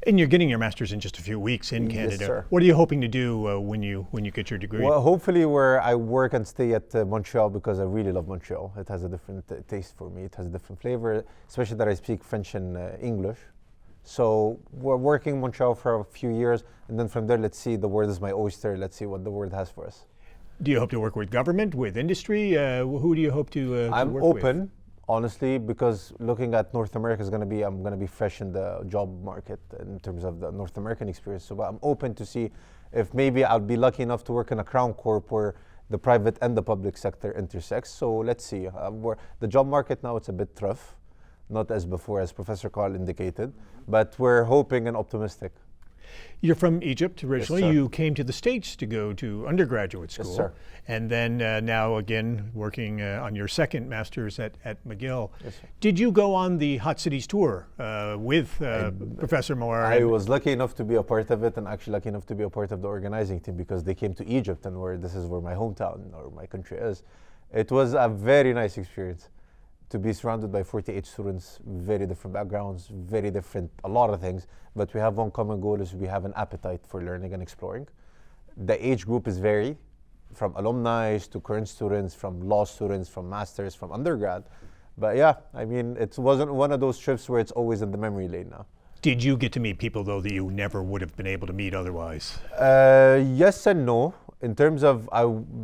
And you're getting your master's in just a few weeks in Canada. Yes, sir. What are you hoping to do when you get your degree? Well, hopefully where I work and stay at Montreal, because I really love Montreal. It has a different taste for me. It has a different flavor, especially that I speak French and English. So we're working in Montreal for a few years, and then from there, let's see, the world is my oyster. Let's see what the world has for us. Do you hope to work with government, with industry? Who do you hope to work with? I'm open, honestly, because looking at North America is I'm going to be fresh in the job market in terms of the North American experience. So I'm open to see if maybe I'll be lucky enough to work in a crown corp where the private and the public sector intersects. So let's see. The job market now, it's a bit rough. Not as before, as Professor Karl indicated, but we're hoping and optimistic. You're from Egypt originally. Yes, sir. You came to the States to go to undergraduate school. Yes, sir. And then now again working on your second master's at McGill. Yes, sir. Did you go on the Hot Cities tour with Professor Moore? I was lucky enough to be a part of it, and actually lucky enough to be a part of the organizing team, because they came to Egypt, and this is where my hometown or my country is. It was a very nice experience to be surrounded by 48 students, very different backgrounds, very different, a lot of things, but we have one common goal: is we have an appetite for learning and exploring. The age group is varied, from alumni to current students, from law students, from masters, from undergrad. But yeah, I mean, it wasn't one of those trips where it's always in the memory lane now. Did you get to meet people, though, that you never would have been able to meet otherwise? Yes and no. In terms of,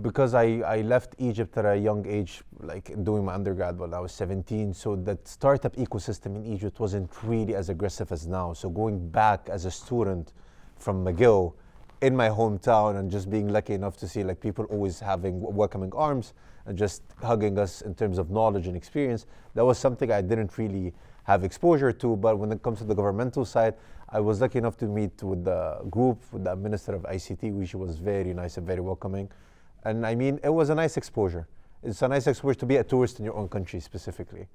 because I left Egypt at a young age, like doing my undergrad when I was 17, so that startup ecosystem in Egypt wasn't really as aggressive as now. So going back as a student from McGill in my hometown and just being lucky enough to see like people always having welcoming arms and just hugging us in terms of knowledge and experience, that was something I didn't really have exposure to. But when it comes to the governmental side, I was lucky enough to meet with the group, with the Minister of ICT, which was very nice and very welcoming. And I mean, it was a nice exposure. It's a nice exposure to be a tourist in your own country specifically.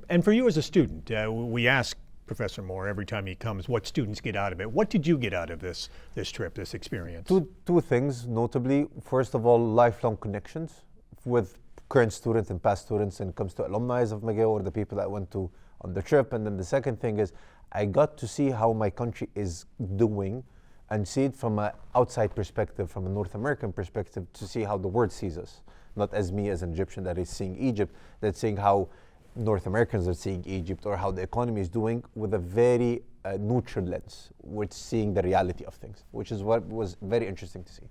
And for you as a student, we ask Professor Moore every time he comes what students get out of it. What did you get out of this trip, this experience? Two things, notably. First of all, lifelong connections with current students and past students when it comes to alumni of McGill or the people that went on the trip. And then the second thing is I got to see how my country is doing and see it from an outside perspective, from a North American perspective, to see how the world sees us. Not as me as an Egyptian that is seeing Egypt, that's seeing how North Americans are seeing Egypt, or how the economy is doing with a very neutral lens, with seeing the reality of things, which is what was very interesting to see.